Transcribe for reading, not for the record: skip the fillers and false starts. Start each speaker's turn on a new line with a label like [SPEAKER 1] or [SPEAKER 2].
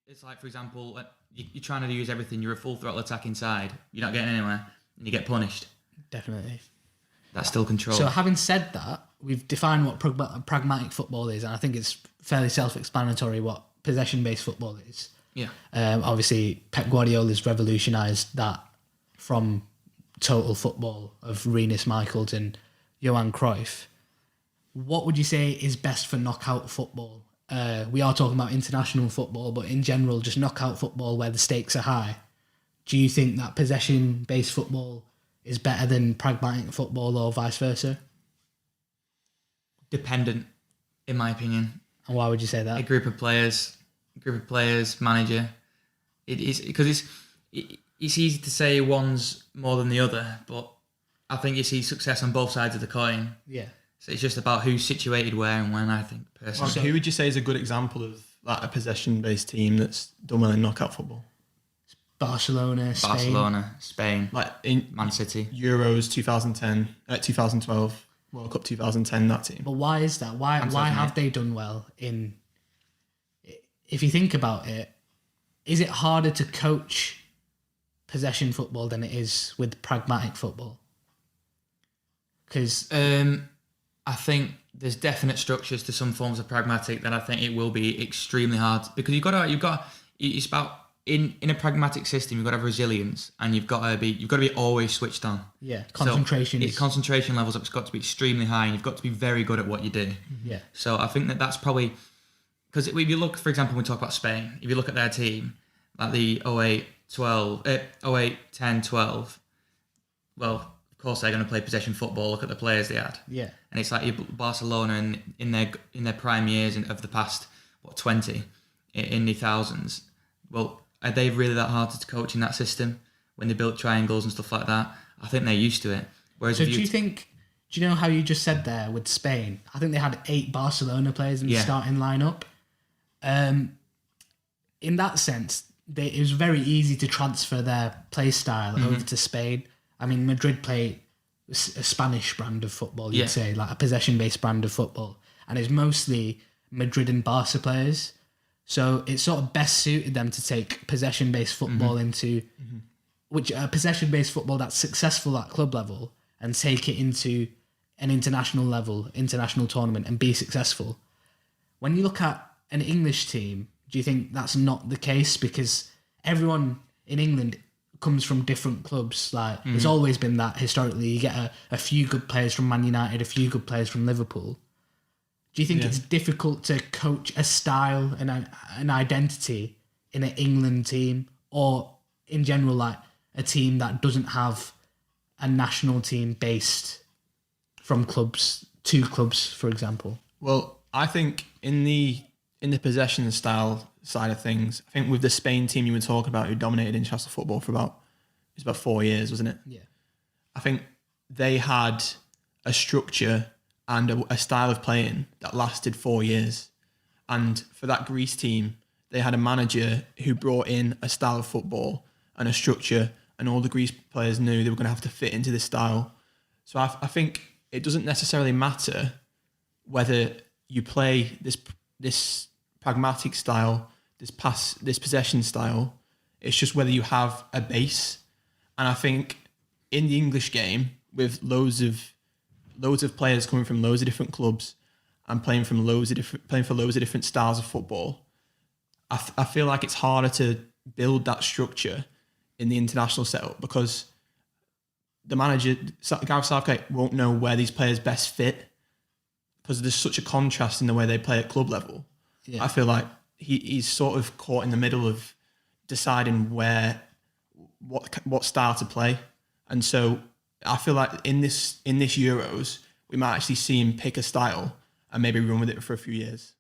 [SPEAKER 1] it's like, for example, you're trying to use everything. You're a full throttle attack inside. You're not getting anywhere, and you get punished.
[SPEAKER 2] Definitely.
[SPEAKER 1] That's still control.
[SPEAKER 2] So having said that, we've defined what pragmatic football is, and I think it's fairly self-explanatory what possession-based football is.
[SPEAKER 1] Yeah.
[SPEAKER 2] Obviously, Pep Guardiola's revolutionised that from total football of Rinus Michels and Johan Cruyff. What would you say is best for knockout football? We are talking about international football, but in general, just knockout football where the stakes are high. Do you think that possession-based football is better than pragmatic football or vice versa?
[SPEAKER 1] Dependent, in my opinion.
[SPEAKER 2] And why would you say that?
[SPEAKER 1] A group of players, manager. It is because it's easy to say one's more than the other, but I think you see success on both sides of the coin.
[SPEAKER 2] Yeah.
[SPEAKER 1] So it's just about who's situated where and when, I think, personally.
[SPEAKER 3] Who would you say is a good example of like a possession-based team that's done well in knockout football?
[SPEAKER 2] Barcelona,
[SPEAKER 1] Spain.
[SPEAKER 3] Like in
[SPEAKER 1] Man City.
[SPEAKER 3] Euros 2012, World Cup 2010, that team.
[SPEAKER 2] But why is that? Why have they done well in... If you think about it, is it harder to coach possession football than it is with pragmatic football? Because...
[SPEAKER 1] I think there's definite structures to some forms of pragmatic that I think it will be extremely hard, because it's about in a pragmatic system, you've got to have resilience, and you've got to be always switched on.
[SPEAKER 2] Yeah, concentration.
[SPEAKER 1] So concentration levels have got to be extremely high, and you've got to be very good at what you do.
[SPEAKER 2] Yeah.
[SPEAKER 1] So I think that's probably, because if you look, for example, when we talk about Spain, if you look at their team, like the 08, 10, 12, well, of course they're going to play possession football. Look at the players they had.
[SPEAKER 2] Yeah.
[SPEAKER 1] And it's like Barcelona in their prime years of the past 20 in the thousands. Well, are they really that hard to coach in that system when they built triangles and stuff like that? I think they're used to it. Whereas
[SPEAKER 2] so do you know how you just said there with Spain? I think they had 8 Barcelona players in the starting lineup. In that sense, it was very easy to transfer their play style over to Spain. I mean, Madrid play a Spanish brand of football, you'd say, like a possession-based brand of football. And it's mostly Madrid and Barca players. So it sort of best suited them to take possession-based football into... which possession-based football that's successful at club level, and take it into an international tournament and be successful. When you look at an English team, do you think that's not the case? Because everyone in England comes from different clubs. Like there's always been that historically. You get a few good players from Man United, a few good players from Liverpool. Do you think it's difficult to coach a style and an identity in an England team, or in general, like a team that doesn't have a national team based from clubs, 2 clubs, for example?
[SPEAKER 3] Well, I think in the possession style side of things, I think with the Spain team you were talking about, who dominated international football for about 4 years, wasn't it?
[SPEAKER 2] Yeah.
[SPEAKER 3] I think they had a structure and a style of playing that lasted 4 years. And for that Greece team, they had a manager who brought in a style of football and a structure, and all the Greece players knew they were going to have to fit into this style. So I think it doesn't necessarily matter whether you play this pragmatic style, this possession style. It's just whether you have a base. And I think in the English game, with loads of players coming from loads of different clubs and playing for loads of different styles of football, I feel like it's harder to build that structure in the international setup, because the manager, Gareth Southgate, won't know where these players best fit, because there's such a contrast in the way they play at club level. Yeah. I feel like he's sort of caught in the middle of deciding what style to play. And so I feel like in this Euros, we might actually see him pick a style and maybe run with it for a few years.